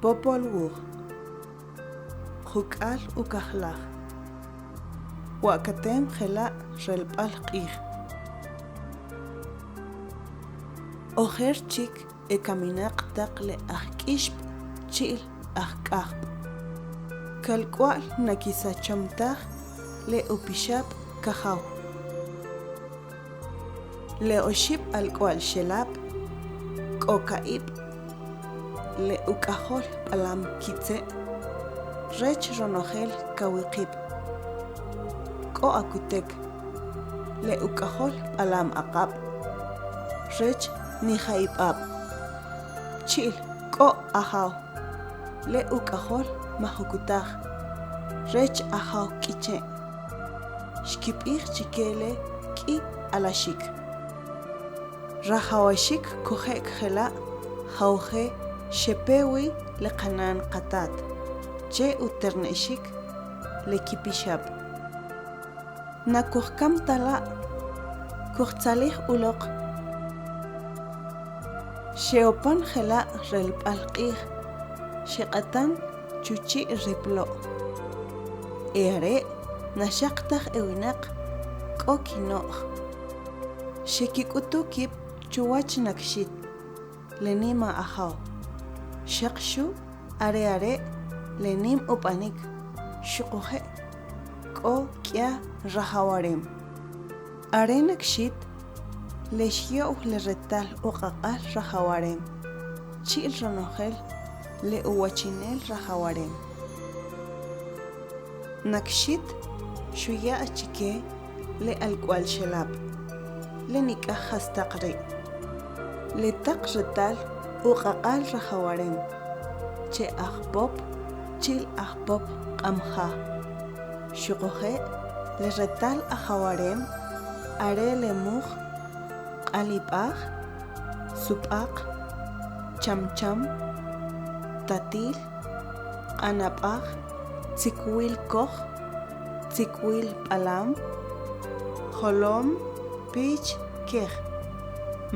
Popol Wug Juk'al Ukajlaj Wakatem Jela Relpal Qij Ojer chik ekaminaq taq le ajk'ixp ch'il ajk'ajp kalk'wa'l nakisachomtaj le upixab kajaw le oxib alk'wa'l xelab k'oka'ib le uk'ajol p'alam kitze' rech ronojel kawiqib k'o akutek le uk'ajol p'alam aqab rech nijaib'ab ch'il k'o ajaw le uk'ajol majukutaj rech ajaw k'iche' xkib'ij chikele k'i alaxik rajawaxik koje'k jela' jawje xepewi le qanan qatat che uterne'xik le kipixab nakujkam tala' kujtzalij uloq xeopan jela' relb'al q'ij xeq'atan chuchi' riplo' are' naxaqtaj ewinaq k'o kino'j xekik'utu kib' chuwach nakxit le nima ajaw xaqxu are' le nim ub'anik xuquje' k'o k'ya rajawarem are nakxit le xyo'w le retal uqaq'al rajawarem ch'il ronojel le uwachinel rajawarem nakxit xuya' chike le alk'wal xelab le nik'aj jastaq ri' le taq retal uqaq'al rajawarem che ajpop ch'il ajpop q'amja' xuquje' le retal ajawarem are le muj q'alib'aj sub'aq chamcham tatil q'anab'aj tzikwil koj tzikwil p'alam jolom pich kej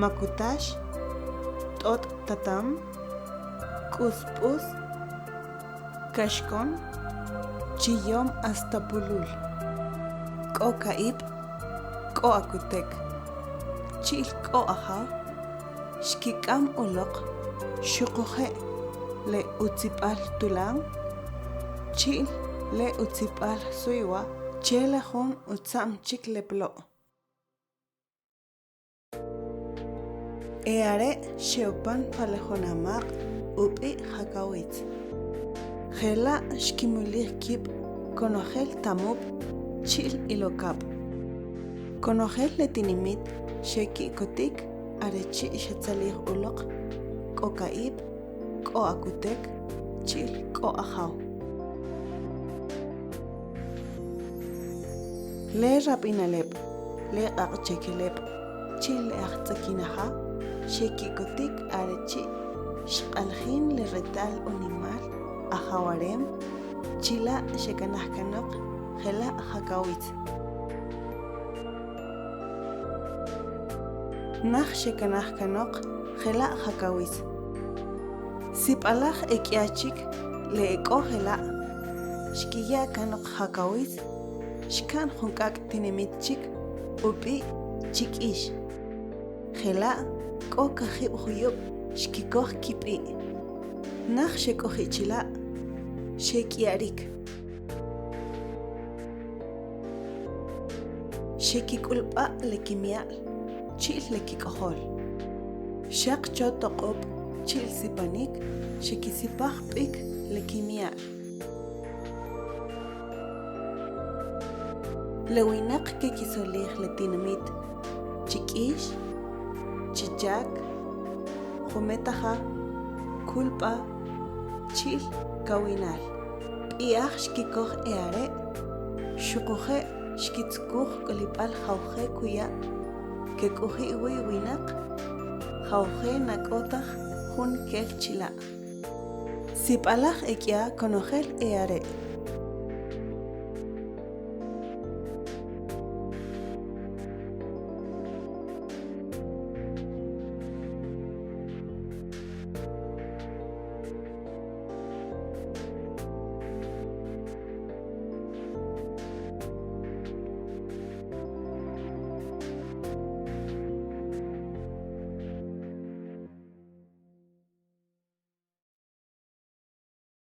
makutax t'ot tatam k'usp'us kaxkon chiyom hasta pulul k'o ka'ib' k'o akutek ch'il k'o ajaw xkik'am uloq xuquje' le utzib'al tulan ch'il le utzib'al suywa che le jun utza'm chik le plo' are' xeopan pale jun amaq ub'i jakawitz jela' xkimulij kib' konojel tamub ch'il ilokab konojel le tinimit xeki'kotik are chi' xetzalij uloq k'o ka'ib' k'o akutek ch'il k'o ajaw le rab'inaleb' le q'aqchekeleb' ch'il le ajtz'akinaja xeki'kotik are chi' xq'aljin le retal unimal ajawarem chila' xekanajkanoq jela' jakawitz naj xekanajkanoq jela' jakawitz sib'alaj ek'yachik le ek'o jela' xkiya' kanoq jakawitz xkan junk'ak' tinimit chik ub'i chik'ix jela' k'o kajib' juyub' xkikoj kib'i naj xek'oji' chila' xek'ya'rik xekik'ulb'a' le kimya'l ch'il le kik'ojol xaq cho toq'ob' ch'il sipanik xekisipaj b'ik le kimya'l le winaq ke kisolij le tinimit chik'ix chichak jumetaja kulpa ch'il kawinal b'i'aj xkikoj are' xuquje' xkitzkuj k'olib'al jawje kuya' kek'uji' wi' winaq jawje nak'otaj jun kel chila' sib'alaj ek'ya konojel are'